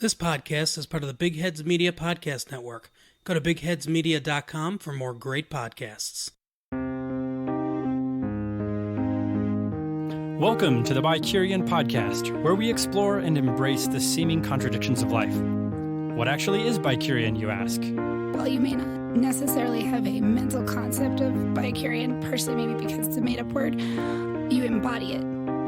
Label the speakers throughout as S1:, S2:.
S1: This podcast is part of the Big Heads Media Podcast Network. Go to bigheadsmedia.com for more great podcasts.
S2: Welcome to the BiCurean podcast, where we explore and embrace the seeming contradictions of life. What actually is BiCurean, you ask?
S3: While you may not necessarily have a mental concept of BiCurean, partially maybe because it's a made-up word, you embody it.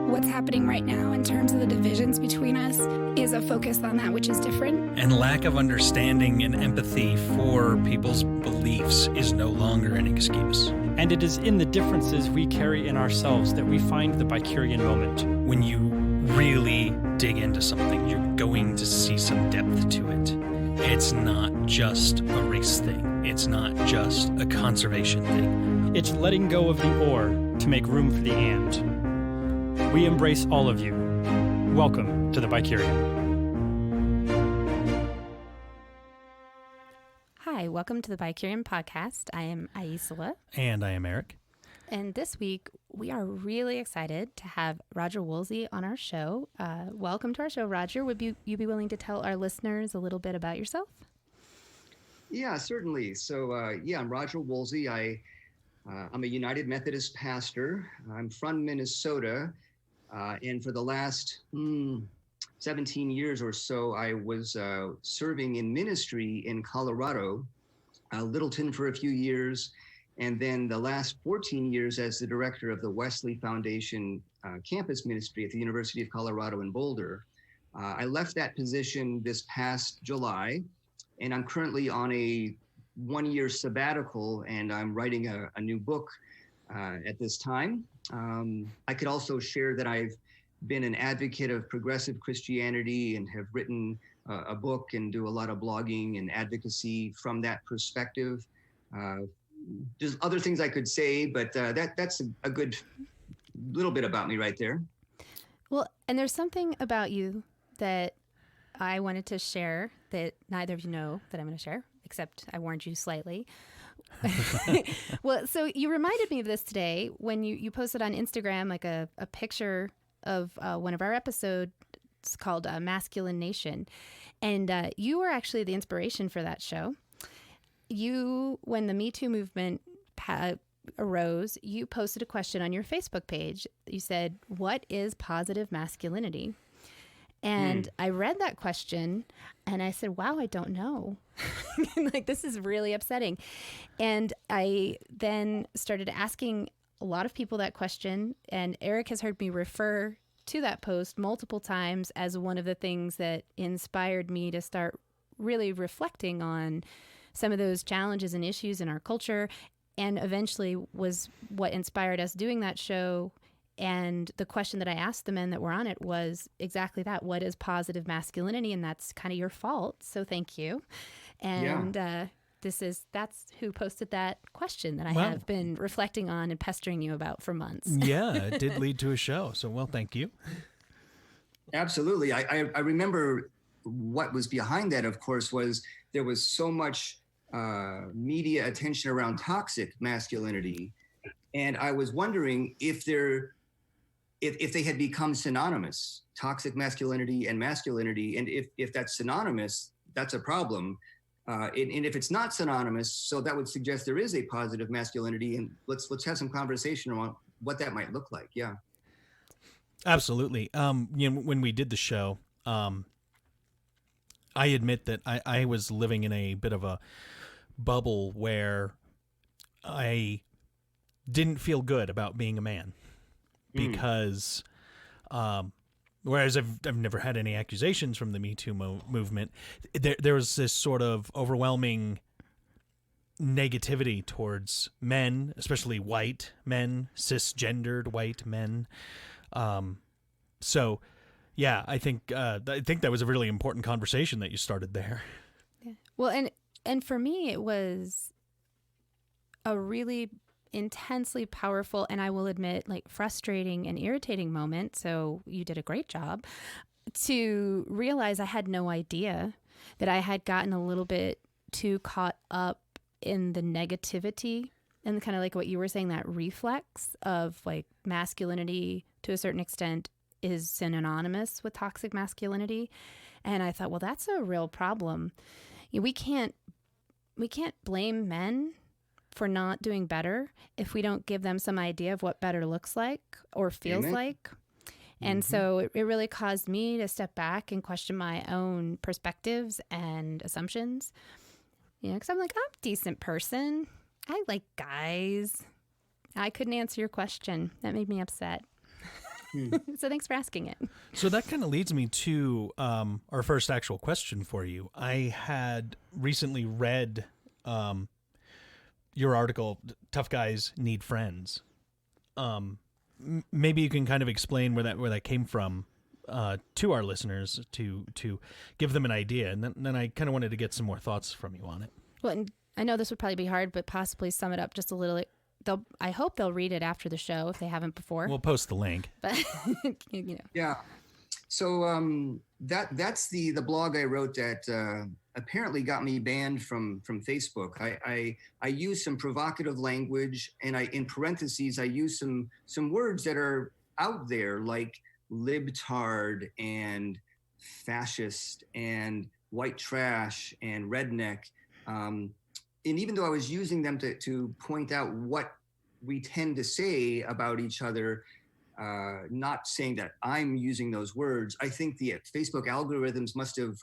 S3: What's happening right now in terms of the divisions between us is a focus on that which is different.
S4: And lack of understanding and empathy for people's beliefs is no longer an excuse.
S2: And it is in the differences we carry in ourselves that we find the BiCurean moment.
S4: When you really dig into something, you're going to see some depth to it. It's not just a race thing. It's not just a conservation thing.
S2: It's letting go of the or to make room for the and. We embrace all of you. Welcome to the BiCurean.
S5: Hi, welcome to the BiCurean podcast. I am Aicila.
S4: And I am Erik.
S5: And this week, we are really excited to have Roger Wolsey on our show. Welcome to our show, Roger. Would you be willing to tell our listeners a little bit about yourself?
S6: Yeah, certainly. So, I'm Roger Wolsey. I'm a United Methodist pastor. I'm from Minnesota. And for the last 17 years or so, I was serving in ministry in Colorado, Littleton for a few years, and then the last 14 years as the director of the Wesley Foundation campus ministry at the University of Colorado in Boulder. I left that position this past July, and I'm currently on a one-year sabbatical, and I'm writing a new book at this time. I could also share that I've been an advocate of progressive Christianity and have written a book and do a lot of blogging and advocacy from that perspective. There's other things I could say, but that's a good little bit about me right there.
S5: Well, and there's something about you that I wanted to share that neither of you know that I'm going to share, except I warned you slightly. Well, so you reminded me of this today when you posted on Instagram like a picture of one of our episodes called Masculine Nation. And you were actually the inspiration for that show. When the Me Too movement arose, you posted a question on your Facebook page. You said, "What is positive masculinity?" And I read that question and I said, wow, I don't know. Like, this is really upsetting. And I then started asking a lot of people that question. And Erik has heard me refer to that post multiple times as one of the things that inspired me to start really reflecting on some of those challenges and issues in our culture. And eventually was what inspired us doing that show. And the question that I asked the men that were on it was exactly that. What is positive masculinity? And that's kind of your fault. So thank you. And that's who posted that question that I have been reflecting on and pestering you about for months.
S4: Yeah, it did lead to a show. So, thank you.
S6: Absolutely. I remember what was behind that, of course, was there was so much media attention around toxic masculinity. And I was wondering if they had become synonymous, toxic masculinity and masculinity. And if that's synonymous, that's a problem. And if it's not synonymous, so that would suggest there is a positive masculinity. And let's have some conversation on what that might look like. Yeah.
S4: Absolutely. When we did the show, I admit that I was living in a bit of a bubble where I didn't feel good about being a man. Because whereas I've never had any accusations from the Me Too movement, there was this sort of overwhelming negativity towards men, especially white men, cisgendered white men. So, yeah, I think that was a really important conversation that you started there.
S5: Yeah. Well, and for me, it was a really intensely powerful, and I will admit, like, frustrating and irritating moment. So you did a great job to realize I had no idea that I had gotten a little bit too caught up in the negativity and kind of like what you were saying, that reflex of like masculinity to a certain extent is synonymous with toxic masculinity. And I thought, well, that's a real problem. We can't blame men for not doing better if we don't give them some idea of what better looks like or feels
S6: Amen.
S5: like. And so it really caused me to step back and question my own perspectives and assumptions. Because I'm like, I'm a decent person. I like guys. I couldn't answer your question. That made me upset. So thanks for asking it.
S4: So that kind of leads me to our first actual question for you. I had recently read your article, Tough Guys Need Friends. Maybe you can kind of explain where that came from to our listeners to give them an idea. And then I kind of wanted to get some more thoughts from you on it.
S5: Well, and I know this would probably be hard, but possibly sum it up just a little. I hope they'll read it after the show if they haven't before.
S4: We'll post the link.
S5: But
S6: Yeah. So that's the blog I wrote that apparently got me banned from Facebook. I use some provocative language, and in parentheses I use some words that are out there, like libtard and fascist and white trash and redneck. And even though I was using them to point out what we tend to say about each other, not saying that I'm using those words, I think the Facebook algorithms must have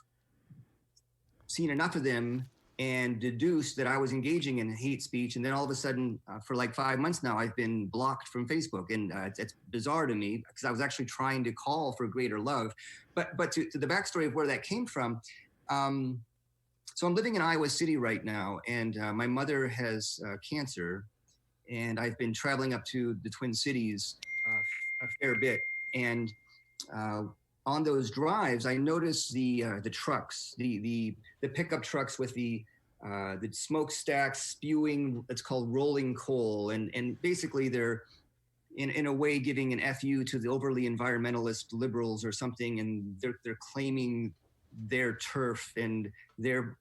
S6: seen enough of them and deduced that I was engaging in hate speech. And then all of a sudden, for like 5 months now, I've been blocked from Facebook. And it's bizarre to me because I was actually trying to call for greater love. But to the backstory of where that came from, so I'm living in Iowa City right now, and my mother has cancer, and I've been traveling up to the Twin Cities a fair bit. And on those drives, I noticed the trucks, the pickup trucks with the smokestacks spewing. It's called rolling coal, and basically they're in a way giving an FU to the overly environmentalist liberals or something, and they're claiming their turf and their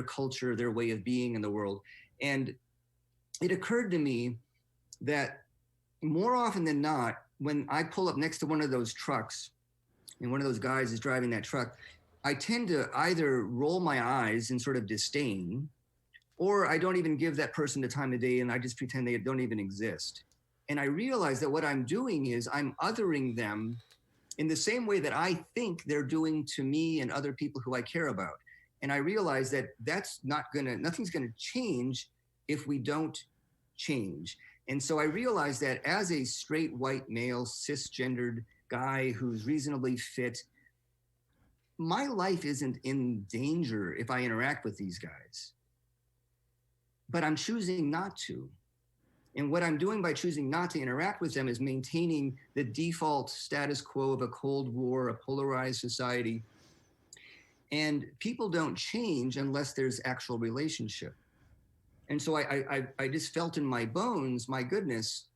S6: culture, their way of being in the world. And it occurred to me that more often than not, when I pull up next to one of those trucks and one of those guys is driving that truck, I tend to either roll my eyes in sort of disdain, or I don't even give that person the time of day and I just pretend they don't even exist. And I realize that what I'm doing is I'm othering them in the same way that I think they're doing to me and other people who I care about. And I realize that nothing's gonna change if we don't change. And so I realized that as a straight white male, cisgendered guy who's reasonably fit, my life isn't in danger if I interact with these guys. But I'm choosing not to. And what I'm doing by choosing not to interact with them is maintaining the default status quo of a Cold War, a polarized society. And people don't change unless there's actual relationship. And so I just felt in my bones, my goodness,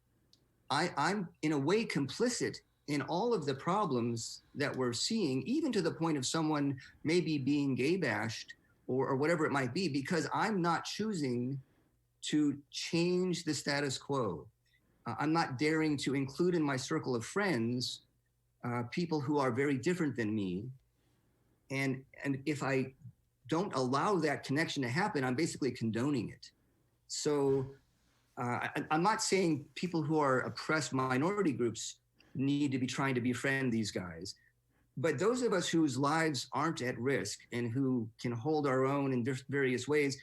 S6: I'm in a way complicit in all of the problems that we're seeing, even to the point of someone maybe being gay bashed or whatever it might be, because I'm not choosing to change the status quo. I'm not daring to include in my circle of friends people who are very different than me. And if I don't allow that connection to happen, I'm basically condoning it. So I'm not saying people who are oppressed minority groups need to be trying to befriend these guys. But those of us whose lives aren't at risk and who can hold our own in various ways,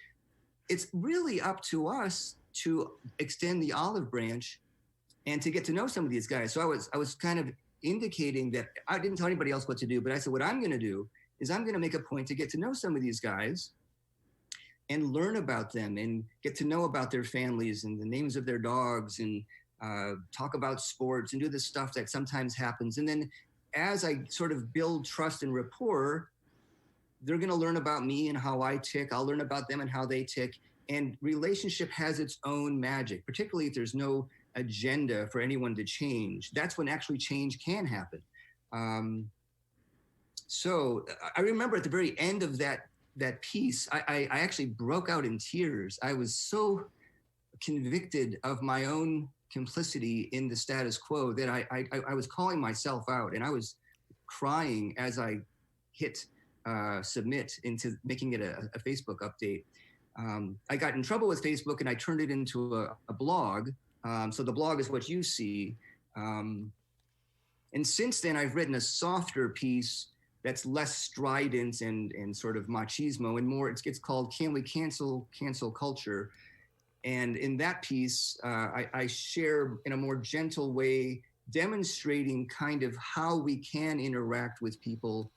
S6: it's really up to us to extend the olive branch and to get to know some of these guys. So I was kind of indicating that I didn't tell anybody else what to do, but I said, what I'm going to do is I'm going to make a point to get to know some of these guys and learn about them and get to know about their families and the names of their dogs and talk about sports and do the stuff that sometimes happens. And then as I sort of build trust and rapport, they're going to learn about me and how I tick. I'll learn about them and how they tick. And relationship has its own magic, particularly if there's no agenda for anyone to change. That's when actually change can happen. So I remember at the very end of that piece, I actually broke out in tears. I was so convicted of my own complicity in the status quo that I was calling myself out, and I was crying as I hit submit into making it a Facebook update. I got in trouble with Facebook and I turned it into a blog. So the blog is what you see. And since then, I've written a softer piece that's less strident and sort of machismo and more. It's called "Can We Cancel Culture?" And in that piece, I share in a more gentle way, demonstrating kind of how we can interact with people,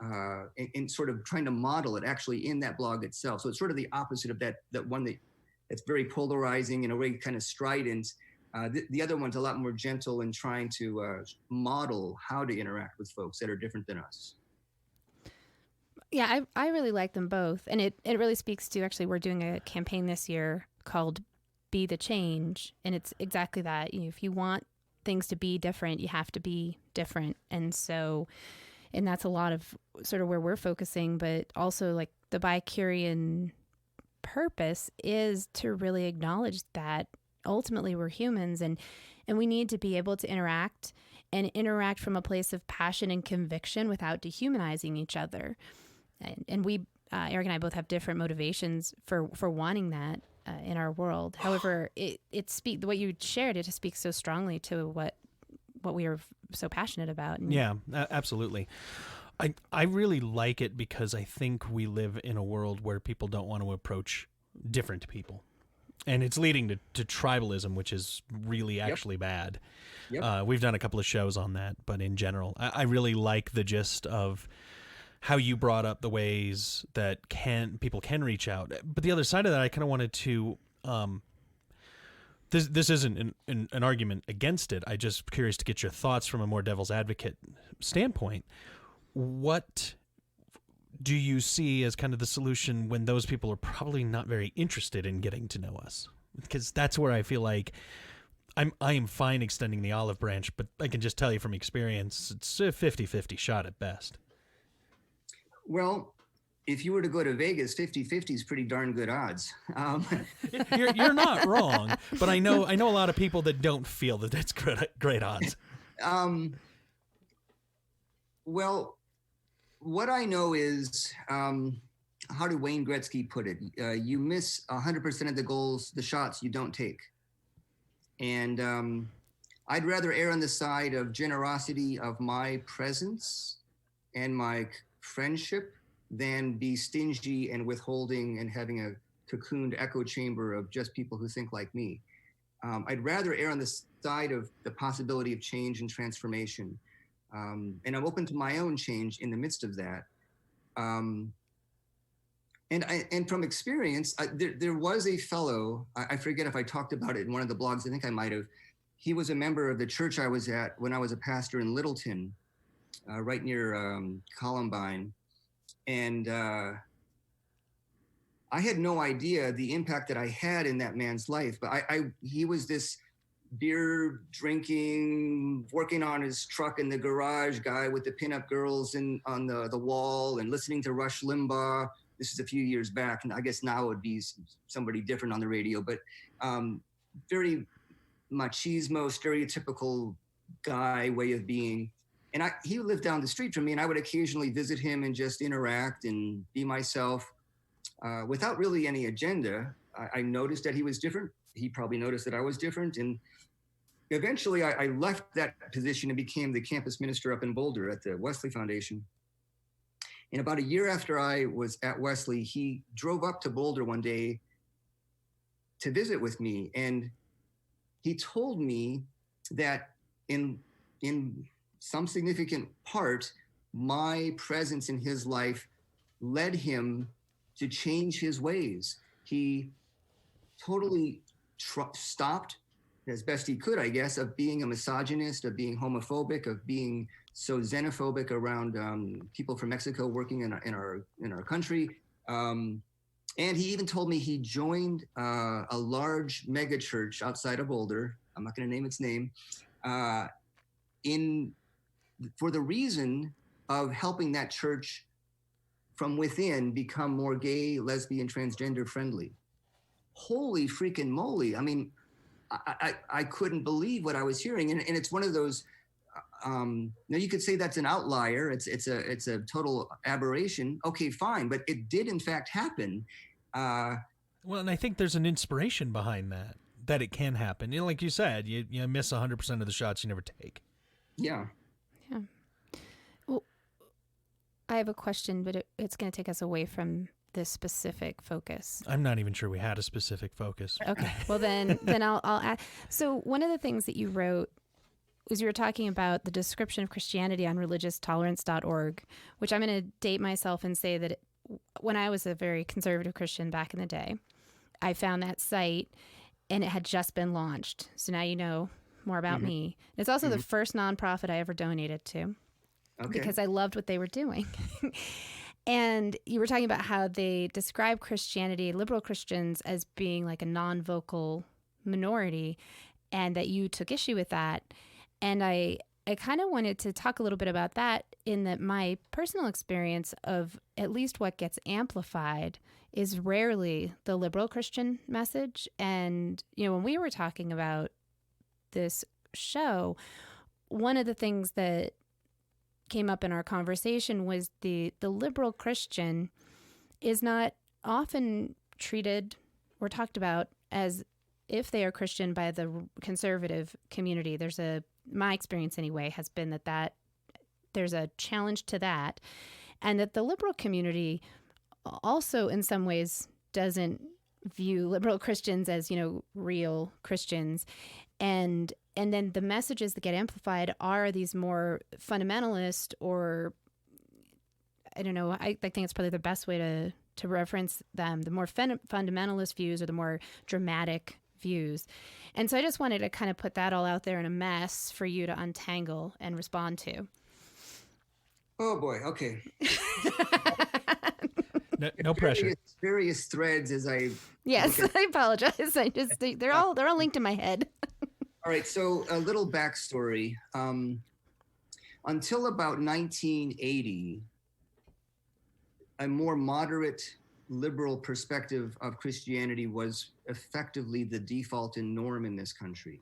S6: and sort of trying to model it actually in that blog itself. So it's sort of the opposite of that one that's very polarizing in a way, kind of strident. The other one's a lot more gentle in trying to model how to interact with folks that are different than us.
S5: Yeah, I really like them both. And it really speaks to, actually, we're doing a campaign this year called Be the Change. And it's exactly that. If you want things to be different, you have to be different. And that's a lot of sort of where we're focusing, but also like the BiCurean purpose is to really acknowledge that ultimately we're humans and we need to be able to interact from a place of passion and conviction without dehumanizing each other. And we, Erik and I both have different motivations for wanting that in our world. However, what you shared, it just speaks so strongly to what we are so passionate about.
S4: Yeah, absolutely. I really like it because I think we live in a world where people don't want to approach different people. And it's leading to tribalism, which is really actually bad. Yep. We've done a couple of shows on that, but in general, I really like the gist of how you brought up the ways that people can reach out. But the other side of that, I kind of wanted to... This isn't an argument against it. I'm just curious to get your thoughts from a more devil's advocate standpoint. What do you see as kind of the solution when those people are probably not very interested in getting to know us? Because that's where I feel like I am fine extending the olive branch, but I can just tell you from experience, it's a 50-50 shot at best.
S6: Well, if you were to go to Vegas, 50-50 is pretty darn good odds.
S4: You're not wrong, but I know a lot of people that don't feel that that's great odds.
S6: Well, what I know is, how did Wayne Gretzky put it? You miss 100% of the shots you don't take. And I'd rather err on the side of generosity of my presence and my friendship than be stingy and withholding and having a cocooned echo chamber of just people who think like me. I'd rather err on the side of the possibility of change and transformation. And I'm open to my own change in the midst of that. And from experience, there was a fellow, I forget if I talked about it in one of the blogs, I think I might have. He was a member of the church I was at when I was a pastor in Littleton, right near Columbine. And I had no idea the impact that I had in that man's life. But he was this beer drinking, working on his truck in the garage guy with the pinup girls on the wall and listening to Rush Limbaugh. This is a few years back, and I guess now it would be somebody different on the radio, but very machismo, stereotypical guy way of being. And he lived down the street from me, and I would occasionally visit him and just interact and be myself without really any agenda. I noticed that he was different. He probably noticed that I was different. And eventually I left that position and became the campus minister up in Boulder at the Wesley Foundation. And about a year after I was at Wesley, he drove up to Boulder one day to visit with me. And he told me that in some significant part, my presence in his life led him to change his ways. He totally stopped, as best he could, I guess, of being a misogynist, of being homophobic, of being so xenophobic around people from Mexico working in our country. And he even told me he joined a large mega church outside of Boulder. I'm not going to name its name. For the reason of helping that church from within become more gay, lesbian, transgender friendly. Holy freaking moly. I mean, I couldn't believe what I was hearing. And it's one of those Now you could say that's an outlier. It's a total aberration. Okay, fine, but it did in fact happen.
S4: Well, and I think there's an inspiration behind that it can happen. You know, like you said, you miss 100% of the shots you never take.
S6: Yeah.
S5: Yeah. Well, I have a question, but it's going to take us away from this specific focus.
S4: I'm not even sure we had a specific focus.
S5: Okay. Well, then I'll add. So one of the things that you wrote was you were talking about the description of Christianity on religioustolerance.org, which I'm going to date myself and say that when I was a very conservative Christian back in the day, I found that site and it had just been launched. So now you know more about me. It's also the first nonprofit I ever donated to because I loved what they were doing. And you were talking about how they describe Christianity, liberal Christians, as being like a non-vocal minority, and that you took issue with that. And I kind of wanted to talk a little bit about that, in that my personal experience of at least what gets amplified is rarely the liberal Christian message. And, you know, when we were talking about this show, one of the things that came up in our conversation was the liberal Christian is not often treated or talked about as if they are Christian by the conservative community. My experience anyway has been that there's a challenge to that, and that the liberal community also in some ways doesn't view liberal Christians as, you know, real Christians. And then the messages that get amplified are these more fundamentalist, or I don't know, I think it's probably the best way to reference them, the more fundamentalist views or the more dramatic views. And so I just wanted to kind of put that all out there in a mess for you to untangle and respond to.
S6: Oh boy. Okay.
S4: No pressure.
S6: Various threads as I.
S5: Yes, I apologize. They're all linked in my head.
S6: All right. So a little backstory. Until about 1980, a more moderate liberal perspective of Christianity was effectively the default and norm in this country.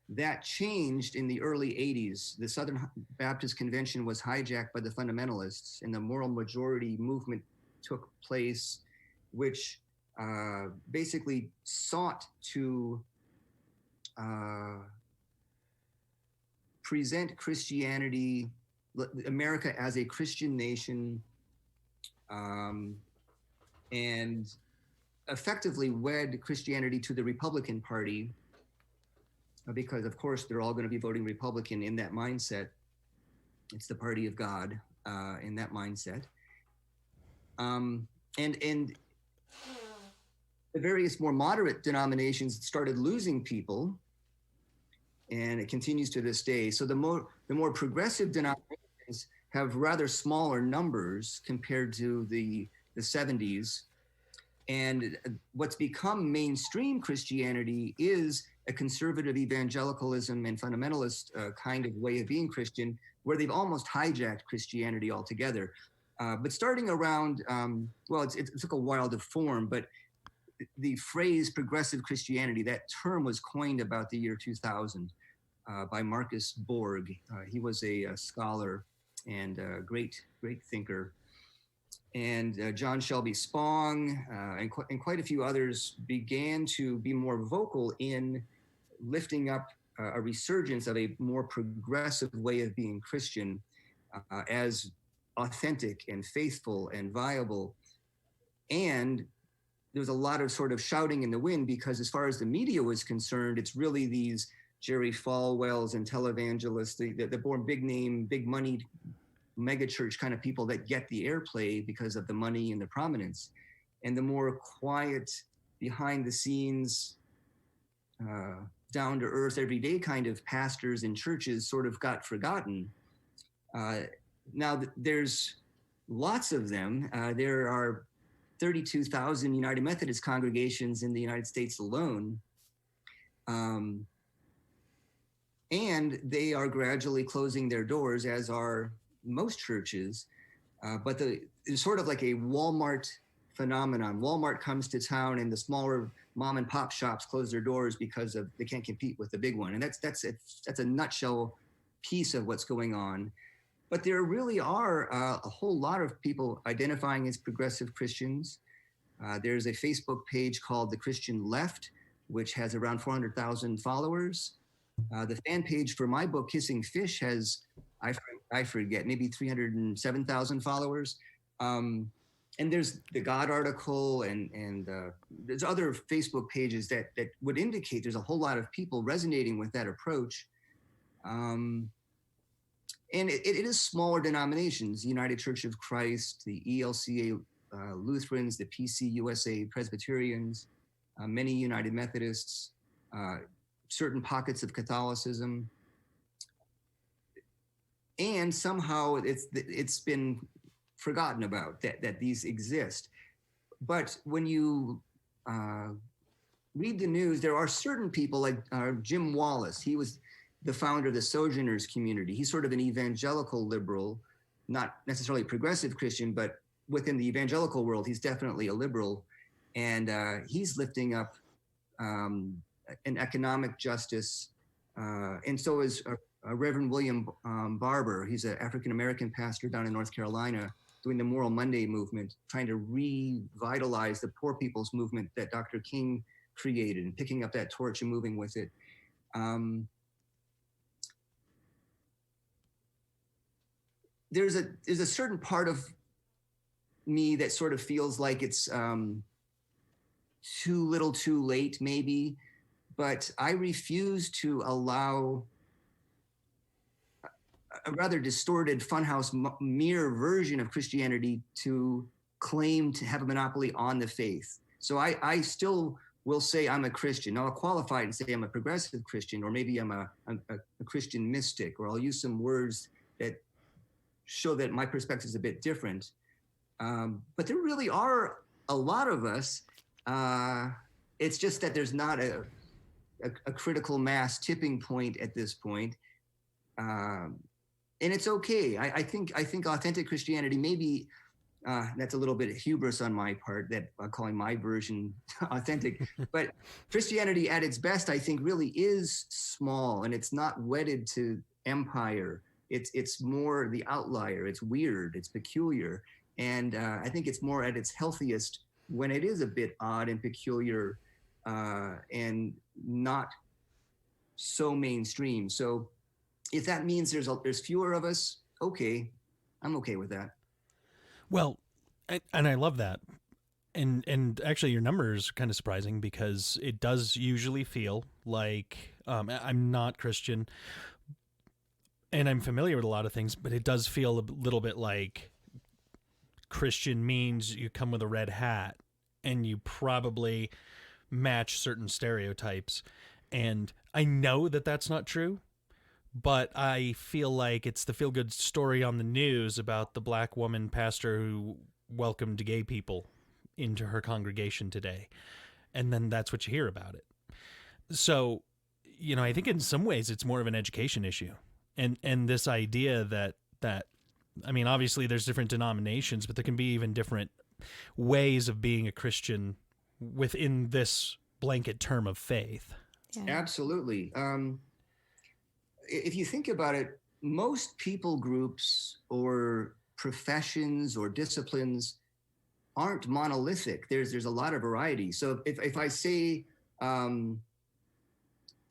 S6: That changed in the early 80s. The Southern Baptist Convention was hijacked by the fundamentalists, and the moral majority movement took place, which basically sought to present Christianity, America as a Christian nation, and effectively wed Christianity to the Republican Party, because of course they're all going to be voting Republican in that mindset. It's the party of God in that mindset. And the various more moderate denominations started losing people, and it continues to this day. So the more progressive denominations have rather smaller numbers compared to the 70s. And what's become mainstream Christianity is a conservative evangelicalism and fundamentalist kind of way of being Christian, where they've almost hijacked Christianity altogether. But starting around, it took a while to form, but the phrase progressive Christianity, that term was coined about the year 2000 by Marcus Borg. He was a scholar and a great thinker. And John Shelby Spong and quite a few others began to be more vocal in lifting up a resurgence of a more progressive way of being Christian as authentic and faithful and viable. And there was a lot of sort of shouting in the wind, because as far as the media was concerned, it's really these Jerry Falwells and televangelists, the more big name, big money megachurch kind of people that get the airplay because of the money and the prominence. And the more quiet, behind the scenes, down to earth, everyday kind of pastors and churches sort of got forgotten. Now there's lots of them. There are 32,000 United Methodist congregations in the United States alone. And they are gradually closing their doors, as are most churches. But it's sort of like a Walmart phenomenon. Walmart comes to town and the smaller mom and pop shops close their doors because they can't compete with the big one. And that's a nutshell piece of what's going on. But there really are a whole lot of people identifying as progressive Christians. There's a Facebook page called The Christian Left, which has around 400,000 followers. The fan page for my book, Kissing Fish, has, I forget, maybe 307,000 followers. And there's the God article, and there's other Facebook pages that would indicate there's a whole lot of people resonating with that approach. And it is smaller denominations, the United Church of Christ, the ELCA Lutherans, the PCUSA Presbyterians, many United Methodists, certain pockets of Catholicism. And somehow it's been forgotten about that these exist. But when you read the news, there are certain people like Jim Wallace. He was the founder of the Sojourners community. He's sort of an evangelical liberal, not necessarily progressive Christian, but within the evangelical world, he's definitely a liberal. And he's lifting up an economic justice. And so is Reverend William Barber. He's an African-American pastor down in North Carolina, doing the Moral Monday movement, trying to revitalize the poor people's movement that Dr. King created, and picking up that torch and moving with it. There's a certain part of me that sort of feels like it's too little too late, maybe, but I refuse to allow a rather distorted funhouse mirror version of Christianity to claim to have a monopoly on the faith. So I still will say I'm a Christian. I'll qualify it and say I'm a progressive Christian, or maybe I'm a Christian mystic, or I'll use some words that show that my perspective is a bit different. But there really are a lot of us. It's just that there's not a critical mass tipping point at this point. And it's okay. I think authentic Christianity, maybe that's a little bit of hubris on my part, that I'm calling my version authentic. But Christianity at its best, I think, really is small, and it's not wedded to empire. It's more the outlier. It's weird. It's peculiar. And I think it's more at its healthiest when it is a bit odd and peculiar and not so mainstream. So if that means there's fewer of us, okay, I'm okay with that.
S4: Well, and I love that. And actually your number is kind of surprising, because it does usually feel like I'm not Christian, and I'm familiar with a lot of things, but it does feel a little bit like Christian means you come with a red hat and you probably match certain stereotypes. And I know that that's not true, but I feel like it's the feel-good story on the news about the black woman pastor who welcomed gay people into her congregation today. And then that's what you hear about it. So, I think in some ways it's more of an education issue. And this idea that obviously there's different denominations, but there can be even different ways of being a Christian within this blanket term of faith.
S5: Yeah.
S6: Absolutely. If you think about it, most people groups or professions or disciplines aren't monolithic. There's a lot of variety. So if I say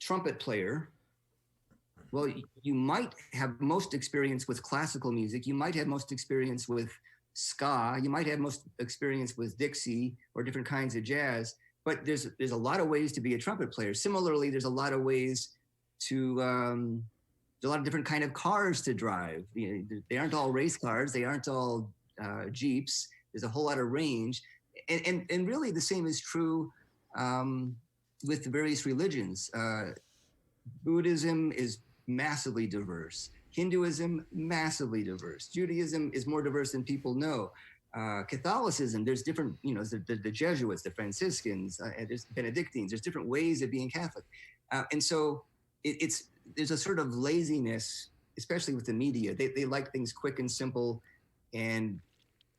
S6: trumpet player, well, you might have most experience with classical music. You might have most experience with ska. You might have most experience with Dixie or different kinds of jazz. But there's a lot of ways to be a trumpet player. Similarly, there's a lot of ways to there's a lot of different kind of cars to drive. They aren't all race cars. They aren't all Jeeps. There's a whole lot of range, and really the same is true with the various religions. Buddhism is massively diverse. Hinduism, massively diverse. Judaism is more diverse than people know. Catholicism, there's different, the Jesuits, the Franciscans, there's Benedictines, there's different ways of being Catholic. And so there's a sort of laziness, especially with the media. They like things quick and simple and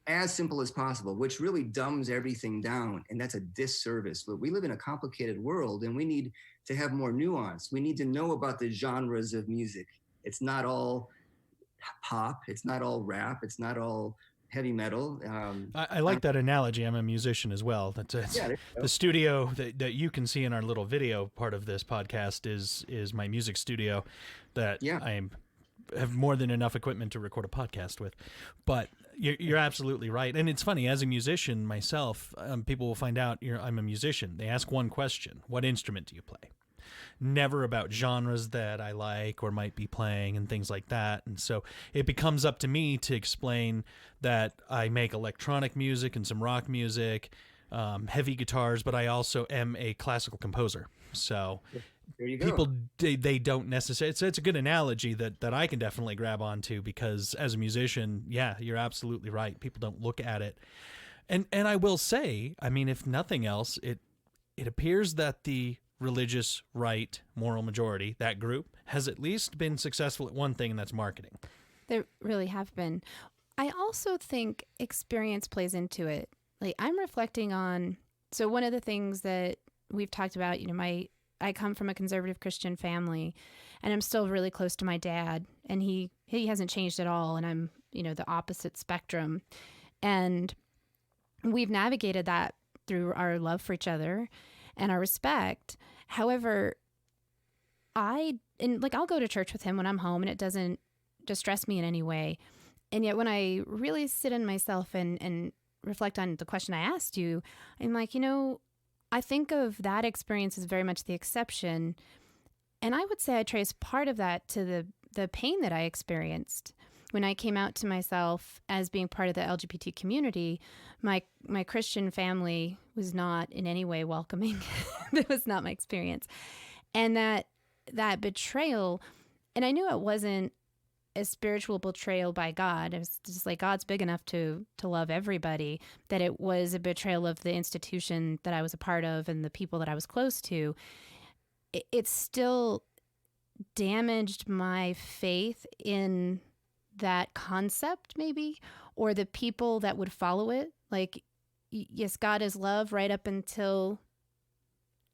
S6: as simple as possible, which really dumbs everything down. And that's a disservice. But we live in a complicated world, and we need to have more nuance. We need to know about the genres of music It's not all pop. It's not all rap. It's not all heavy metal.
S4: I like that analogy. I'm a musician as well. The studio that you can see in our little video part of this podcast is my music studio that I have more than enough equipment to record a podcast with. But you're absolutely right. And it's funny, as a musician myself, people will find out I'm a musician. They ask one question: what instrument do you play? Never about genres that I like or might be playing and things like that. And so it becomes up to me to explain that I make electronic music and some rock music, heavy guitars, but I also am a classical composer. So
S6: there you go.
S4: People, they don't necessarily, it's a good analogy that I can definitely grab onto, because as a musician, you're absolutely right. People don't look at it. And I will say, I mean, if nothing else, it appears that the religious right moral majority, that group, has at least been successful at one thing, and that's marketing.
S5: They really have been. I also think experience plays into it. Like, I'm reflecting on, so one of the things that we've talked about, I come from a conservative Christian family, and I'm still really close to my dad, and he hasn't changed at all, and I'm, the opposite spectrum. And we've navigated that through our love for each other and our respect. However, I'll go to church with him when I'm home, and it doesn't distress me in any way. And yet when I really sit in myself and reflect on the question I asked you, I'm like, I think of that experience as very much the exception. And I would say I trace part of that to the pain that I experienced when I came out to myself as being part of the LGBT community. My Christian family was not in any way welcoming. That was not my experience. And that betrayal, and I knew it wasn't a spiritual betrayal by God. It was just like, God's big enough to love everybody, that it was a betrayal of the institution that I was a part of and the people that I was close to. It still damaged my faith in that concept, maybe, or the people that would follow it. Like, yes, God is love right up until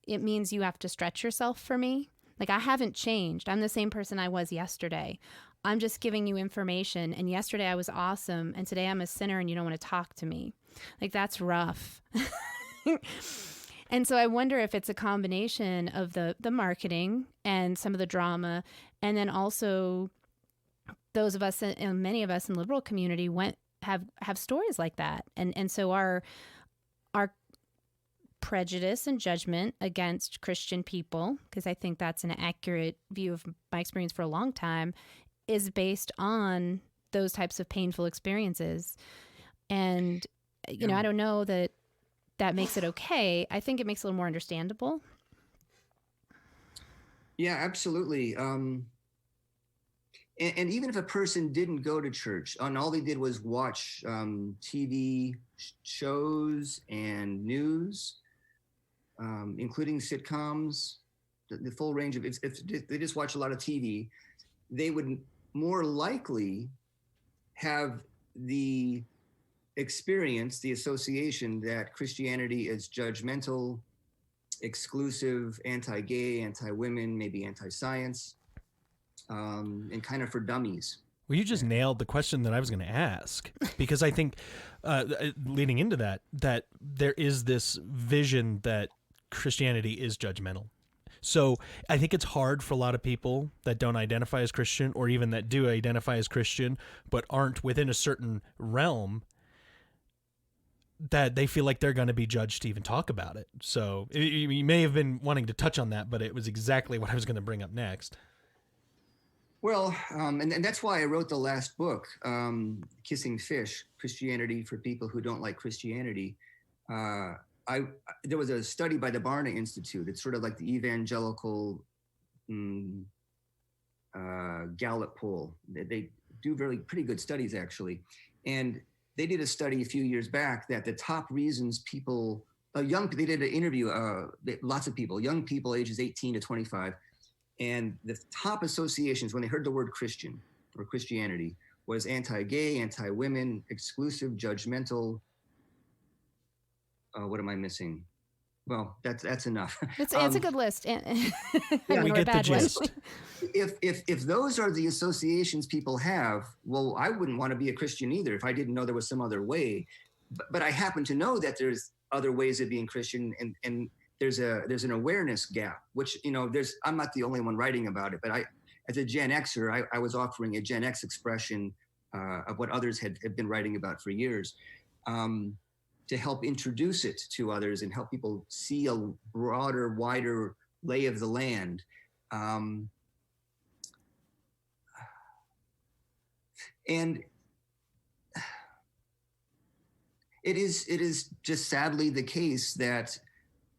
S5: it means you have to stretch yourself for me. Like, I haven't changed. I'm the same person I was yesterday. I'm just giving you information. And yesterday I was awesome, and today I'm a sinner, and you don't want to talk to me. Like, that's rough. And so I wonder if it's a combination of the marketing and some of the drama, and then also those of us, and many of us in the liberal community, have stories like that, and so our prejudice and judgment against Christian people, because I think that's an accurate view of my experience for a long time, is based on those types of painful experiences. And I don't know that makes it okay. I think it makes it a little more understandable.
S6: Yeah, absolutely. And even if a person didn't go to church and all they did was watch TV shows and news, including sitcoms, the full range of, if they just watch a lot of TV, they would more likely have the experience, the association that Christianity is judgmental, exclusive, anti-gay, anti-women, maybe anti-science, and kind of for dummies.
S4: Well, you just nailed the question that I was going to ask, because I think leading into that there is this vision that Christianity is judgmental. So I think it's hard for a lot of people that don't identify as Christian, or even that do identify as Christian but aren't within a certain realm, that they feel like they're going to be judged to even talk about it. So you may have been wanting to touch on that, but it was exactly what I was going to bring up next.
S6: Well, and that's why I wrote the last book, Kissing Fish, Christianity for People Who Don't Like Christianity. There was a study by the Barna Institute. It's sort of like the evangelical Gallup poll. They do pretty good studies, actually. And they did a study a few years back that the top reasons people, they did an interview, lots of people, young people ages 18 to 25. And the top associations when they heard the word Christian or Christianity was anti-gay, anti-women, exclusive, judgmental. What am I missing? Well, that's enough.
S5: It's a good list. And
S4: we
S5: or a
S4: get the
S5: bad one.
S4: gist.
S6: If those are the associations people have, well, I wouldn't want to be a Christian either if I didn't know there was some other way. But I happen to know that there's other ways of being Christian, and there's an awareness gap, which, I'm not the only one writing about it, but as a Gen Xer, I was offering a Gen X expression of what others had been writing about for years, to help introduce it to others and help people see a broader, wider lay of the land. And it is just sadly the case that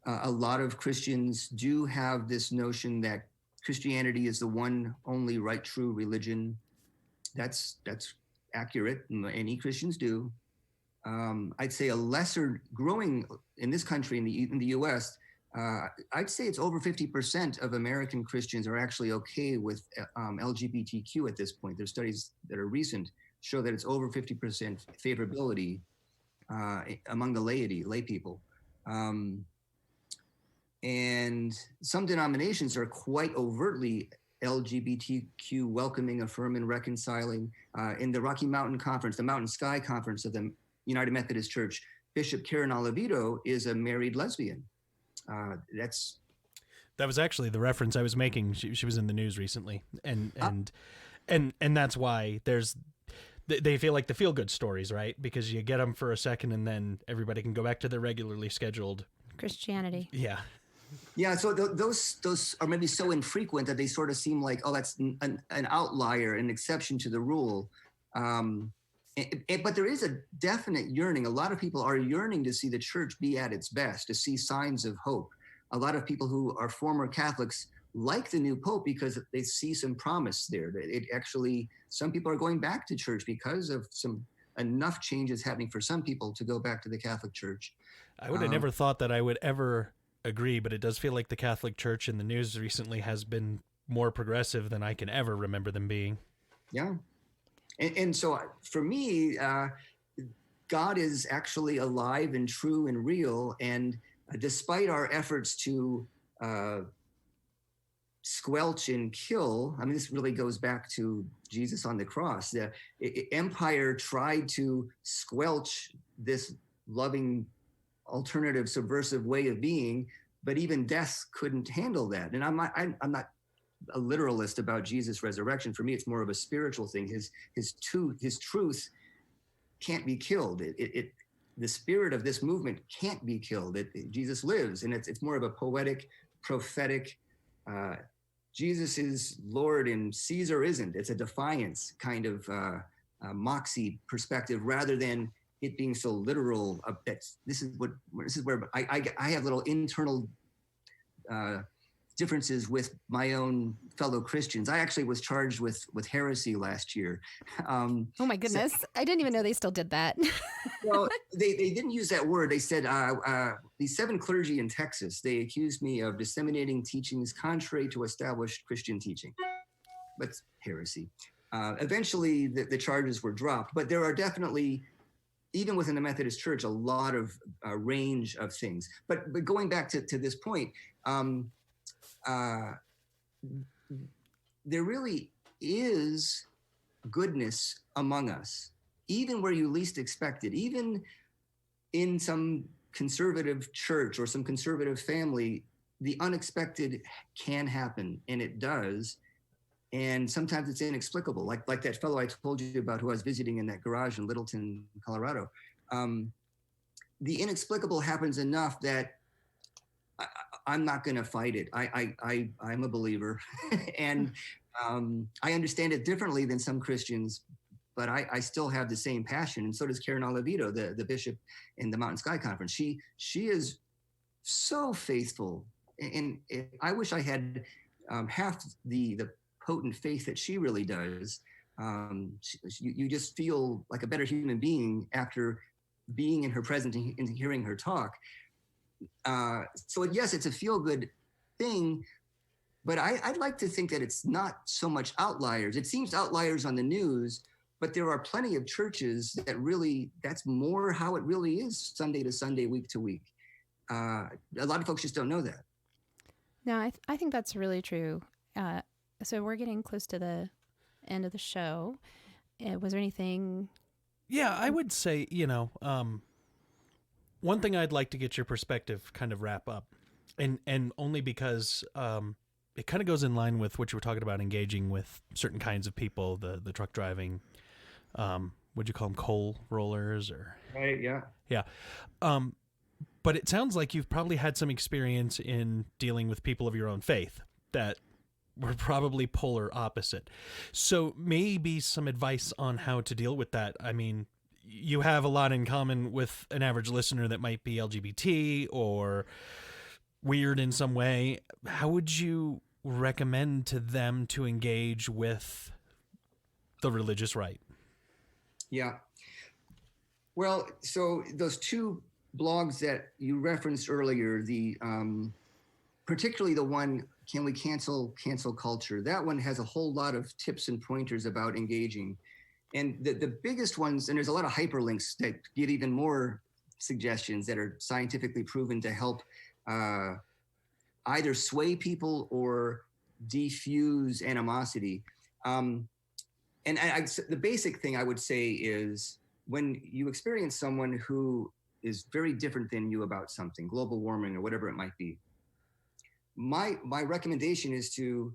S6: a lot of Christians do have this notion that Christianity is the one only right, true religion. That's accurate. Any Christians do. I'd say a lesser growing in this country, in the U.S., I'd say it's over 50% of American Christians are actually okay with LGBTQ at this point. There's studies that are recent show that it's over 50% favorability among the lay people. And some denominations are quite overtly LGBTQ welcoming, affirming, reconciling. In the Rocky Mountain Conference, the Mountain Sky Conference of the United Methodist Church, Bishop Karen Oliveto is a married lesbian.
S4: That was actually the reference I was making. She was in the news recently, and that's why they feel like the feel good stories, right? Because you get them for a second, and then everybody can go back to their regularly scheduled
S5: Christianity.
S4: Yeah.
S6: Yeah, so those are maybe so infrequent that they sort of seem like, oh, that's an outlier, an exception to the rule. But there is a definite yearning. A lot of people are yearning to see the church be at its best, to see signs of hope. A lot of people who are former Catholics like the new Pope because they see some promise there. Some people are going back to church because of enough changes happening for some people to go back to the Catholic Church.
S4: I would have never thought that I would ever agree, but it does feel like the Catholic Church in the news recently has been more progressive than I can ever remember them being.
S6: Yeah. And so for me, God is actually alive and true and real. And despite our efforts to squelch and kill, I mean, this really goes back to Jesus on the cross. The empire tried to squelch this loving, alternative, subversive way of being, but even death couldn't handle that. And I'm not a literalist about Jesus' resurrection. For me, it's more of a spiritual thing. His truth can't be killed. The spirit of this movement can't be killed. Jesus lives, and it's more of a poetic, prophetic. Jesus is Lord and Caesar isn't. It's a defiance kind of moxie perspective, rather than it being so literal. This is where I have little internal differences with my own fellow Christians. I actually was charged with heresy last year.
S5: Oh my goodness. So, I didn't even know they still did that.
S6: Well, they didn't use that word. They said, these 7 clergy in Texas, they accused me of disseminating teachings contrary to established Christian teaching. But heresy. Eventually, the charges were dropped. But there are definitely, even within the Methodist Church, a lot of range of things. But going back to this point, there really is goodness among us, even where you least expect it. Even in some conservative church or some conservative family, the unexpected can happen, and it does. And sometimes it's inexplicable, like that fellow I told you about who I was visiting in that garage in Littleton, Colorado. The inexplicable happens enough that I'm not going to fight it. I'm a believer, and I understand it differently than some Christians, but I still have the same passion, and so does Karen Oliveto, the bishop in the Mountain Sky Conference. She is so faithful, and I wish I had half the potent faith that she really does. You just feel like a better human being after being in her presence and hearing her talk. So yes, it's a feel-good thing, but I'd like to think that it's not so much outliers. It seems outliers on the news, but there are plenty of churches that really, that's more how it really is Sunday to Sunday, week to week. a lot of folks just don't know that.
S5: No, I think that's really true. So we're getting close to the end of the show. Was there anything?
S4: Yeah, I would say, one thing I'd like to get your perspective, kind of wrap up, and only because it kind of goes in line with what you were talking about, engaging with certain kinds of people, the truck driving, would you call them coal rollers or?
S6: Right. Yeah.
S4: Yeah. But it sounds like you've probably had some experience in dealing with people of your own faith that were probably polar opposite. So maybe some advice on how to deal with that. I mean, you have a lot in common with an average listener that might be LGBT or weird in some way. How would you recommend to them to engage with the religious right?
S6: Yeah. Well, so those two blogs that you referenced earlier, the particularly the one, Can We Cancel Culture? That one has a whole lot of tips and pointers about engaging. And the biggest ones, and there's a lot of hyperlinks that give even more suggestions that are scientifically proven to help either sway people or defuse animosity. And the basic thing I would say is when you experience someone who is very different than you about something, global warming or whatever it might be, my recommendation is to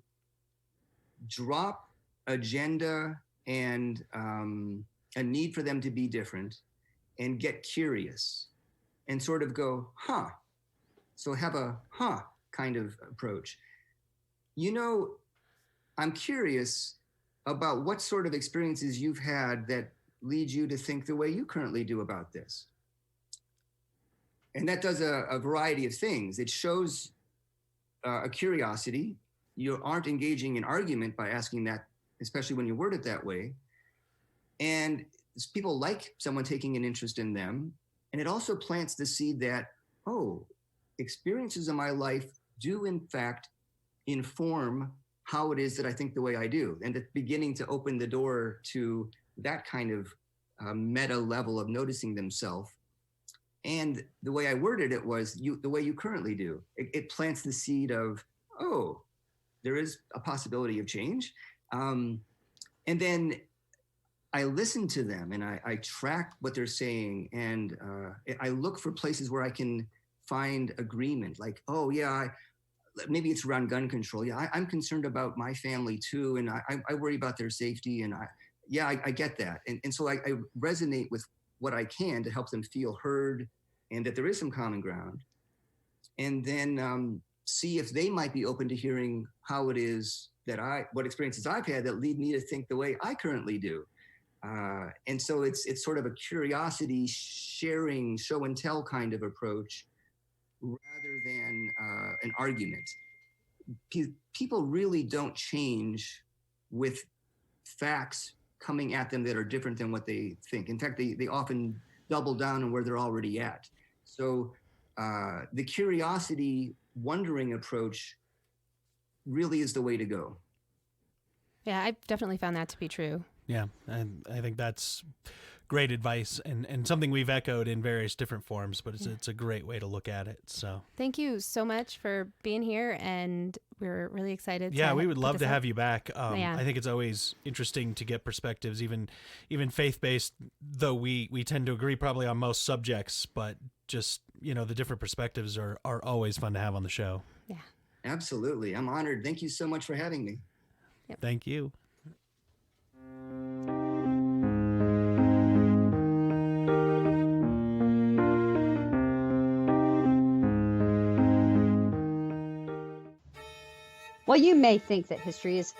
S6: drop agenda and a need for them to be different and get curious and sort of go, huh. So have a kind of approach. I'm curious about what sort of experiences you've had that lead you to think the way you currently do about this. And that does a variety of things. It shows a curiosity. You aren't engaging in argument by asking that, especially when you word it that way. And people like someone taking an interest in them. And it also plants the seed that, experiences in my life do in fact inform how it is that I think the way I do. And it's beginning to open the door to that kind of meta level of noticing themselves. And the way I worded it was the way you currently do. It plants the seed of, there is a possibility of change. And then I listen to them and I track what they're saying. And I look for places where I can find agreement. Like, maybe it's around gun control. Yeah, I'm concerned about my family too. And I worry about their safety. And I get that. And so I resonate with what I can to help them feel heard and that there is some common ground. And then see if they might be open to hearing how it is that what experiences I've had that lead me to think the way I currently do. And so it's sort of a curiosity sharing, show and tell kind of approach rather than an argument. People really don't change with facts coming at them that are different than what they think. In fact, they often double down on where they're already at. So the curiosity, wondering approach really is the way to go.
S5: Yeah, I've definitely found that to be true.
S4: Yeah, and I think that's great advice and something we've echoed in various different forms, but it's a great way to look at it. So
S5: thank you so much for being here, and we're really excited.
S4: Yeah, we would love to have you back.
S5: Yeah.
S4: I think it's always interesting to get perspectives, even faith-based, though we tend to agree probably on most subjects, but just, the different perspectives are always fun to have on the show.
S5: Yeah.
S6: Absolutely. I'm honored. Thank you so much for having me.
S5: Yep.
S4: Thank you.
S7: While you may think that history is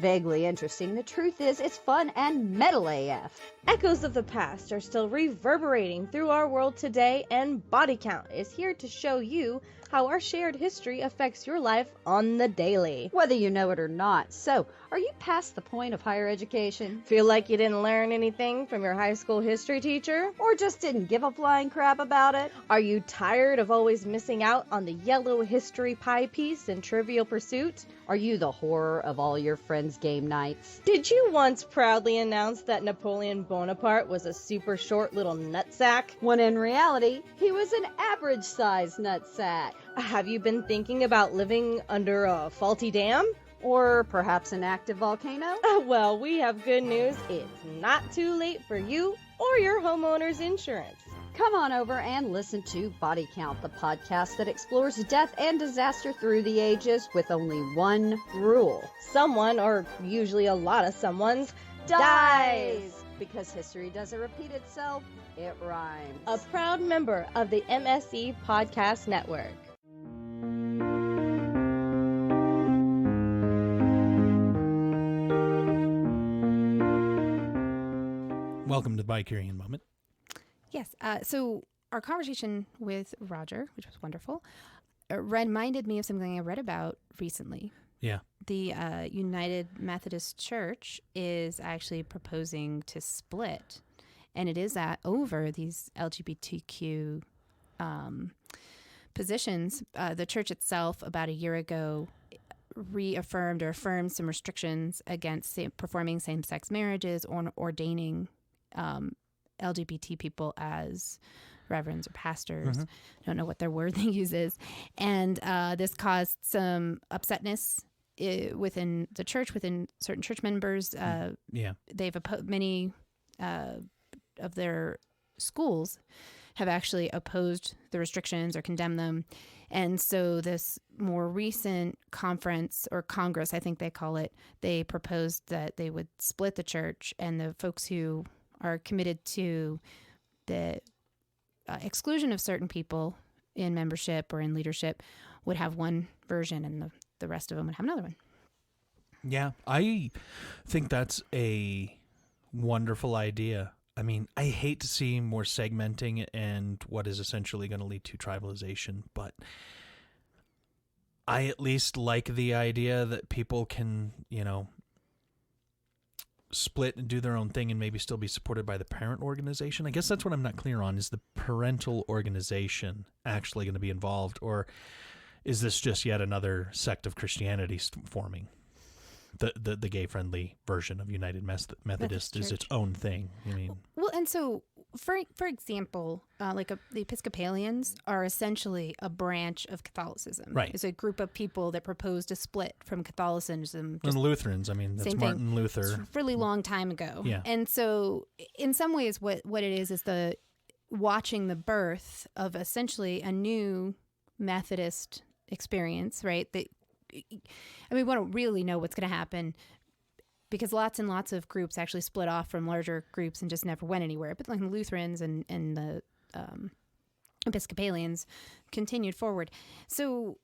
S7: vaguely interesting, the truth is it's fun and metal AF.
S8: Echoes of the past are still reverberating through our world today, and Body Count is here to show you how our shared history affects your life on the daily.
S7: Whether you know it or not. So, are you past the point of higher education?
S8: Feel like you didn't learn anything from your high school history teacher?
S7: Or just didn't give a flying crap about it?
S8: Are you tired of always missing out on the yellow history pie piece in Trivial Pursuit?
S7: Are you the horror of all your friends' game nights?
S8: Did you once proudly announce that Napoleon Bonaparte was a super short little nutsack?
S7: When in reality, he was an average-sized nutsack.
S8: Have you been thinking about living under a faulty dam?
S7: Or perhaps an active volcano?
S8: Well, we have good news. It's not too late for you or your homeowner's insurance.
S7: Come on over and listen to Body Count, the podcast that explores death and disaster through the ages with only one rule.
S8: Someone, or usually a lot of someones,
S7: Dies! Because history doesn't repeat itself, it rhymes.
S8: A proud member of the MSE Podcast Network.
S4: Welcome to the BiCurean moment.
S5: Yes. So our conversation with Roger, which was wonderful, reminded me of something I read about recently.
S4: Yeah.
S5: The United Methodist Church is actually proposing to split, and it is that over these LGBTQ positions. The church itself, about a year ago, reaffirmed or affirmed some restrictions against performing same-sex marriages or ordaining LGBT people as reverends or pastors. I don't know what their word they use is. And this caused some upsetness within the church, within certain church members. They've many of their schools have actually opposed the restrictions or condemned them. And so this more recent conference or Congress, I think they call it, they proposed that they would split the church, and the folks who are committed to the exclusion of certain people in membership or in leadership would have one version, and the rest of them would have another one.
S4: Yeah, I think that's a wonderful idea. I mean, I hate to see more segmenting and what is essentially going to lead to tribalization, but I at least like the idea that people can, split and do their own thing and maybe still be supported by the parent organization. I guess that's what I'm not clear on. Is the parental organization actually going to be involved, or is this just yet another sect of Christianity forming? The gay-friendly version of United Methodist is its own thing.
S5: Well, and so, for example, the Episcopalians are essentially a branch of Catholicism.
S4: Right.
S5: It's a group of people that proposed to split from Catholicism.
S4: And Lutherans, that's Martin Luther.
S5: It's a really long time ago.
S4: Yeah.
S5: And so, in some ways, what it is the watching the birth of essentially a new Methodist experience, right? We don't really know what's going to happen because lots and lots of groups actually split off from larger groups and just never went anywhere. But like the Lutherans and the Episcopalians continued forward. So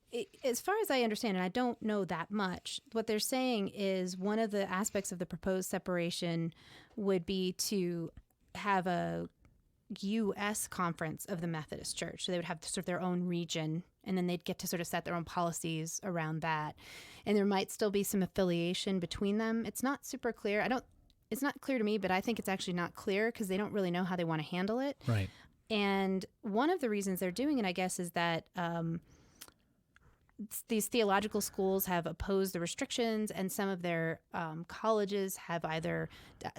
S5: as far as I understand, and I don't know that much, what they're saying is one of the aspects of the proposed separation would be to have a U.S. conference of the Methodist Church. So they would have sort of their own region, and then they'd get to sort of set their own policies around that. And there might still be some affiliation between them. It's not super clear. It's not clear to me, but I think it's actually not clear because they don't really know how they want to handle it.
S4: Right.
S5: And one of the reasons they're doing it, I guess, is that these theological schools have opposed the restrictions, and some of their colleges have either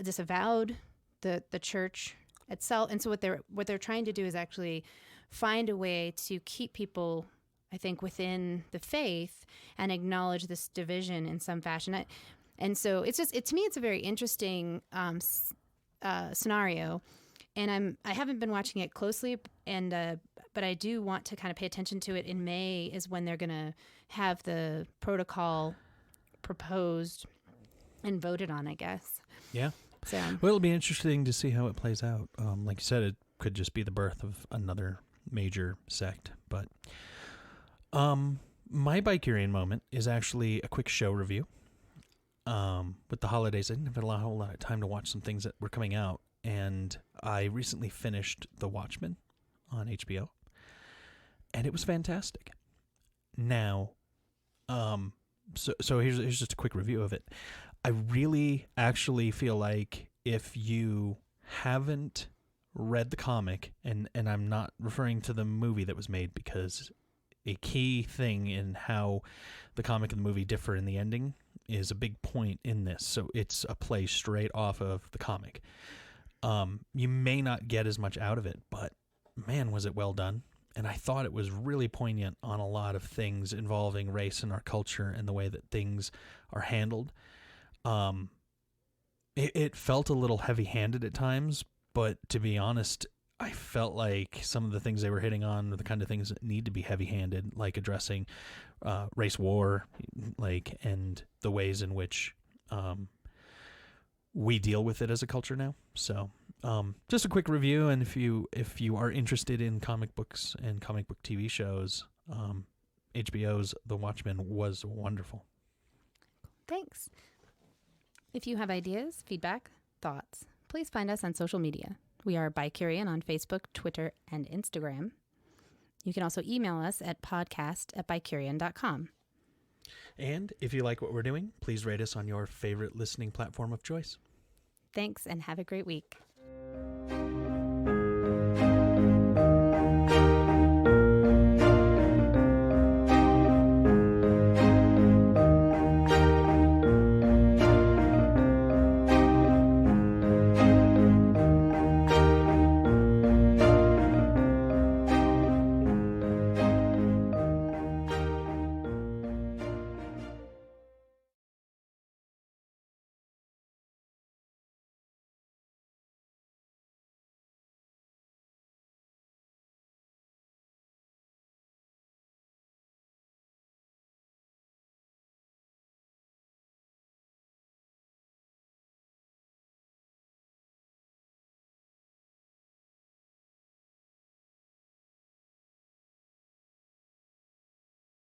S5: disavowed the church itself. And so what they're trying to do is actually find a way to keep people, I think, within the faith and acknowledge this division in some fashion. And so to me, it's a very interesting scenario. And I haven't been watching it closely, but I do want to kind of pay attention to it. In May is when they're going to have the protocol proposed and voted on, I guess.
S4: Yeah.
S5: So,
S4: well, it'll be interesting to see how it plays out. Like you said, it could just be the birth of another major sect. But my BiCurean moment is actually a quick show review. With the holidays, I didn't have a whole lot of time to watch some things that were coming out. And I recently finished The Watchmen on HBO. And it was fantastic. Now, so here's just a quick review of it. I really actually feel like if you haven't read the comic, and I'm not referring to the movie that was made, because a key thing in how the comic and the movie differ in the ending is a big point in this. So it's a play straight off of the comic. you may not get as much out of it, but man, was it well done. And I thought it was really poignant on a lot of things involving race in our culture and the way that things are handled. It felt a little heavy-handed at times, but to be honest, I felt like some of the things they were hitting on are the kind of things that need to be heavy-handed, like addressing race war, and the ways in which we deal with it as a culture now. So just a quick review, and if you are interested in comic books and comic book TV shows, HBO's The Watchmen was wonderful.
S5: Thanks. If you have ideas, feedback, thoughts, please find us on social media. We are BiCurean on Facebook, Twitter, and Instagram. You can also email us at podcast@BiCurean.com.
S4: And if you like what we're doing, please rate us on your favorite listening platform of choice.
S5: Thanks, and have a great week.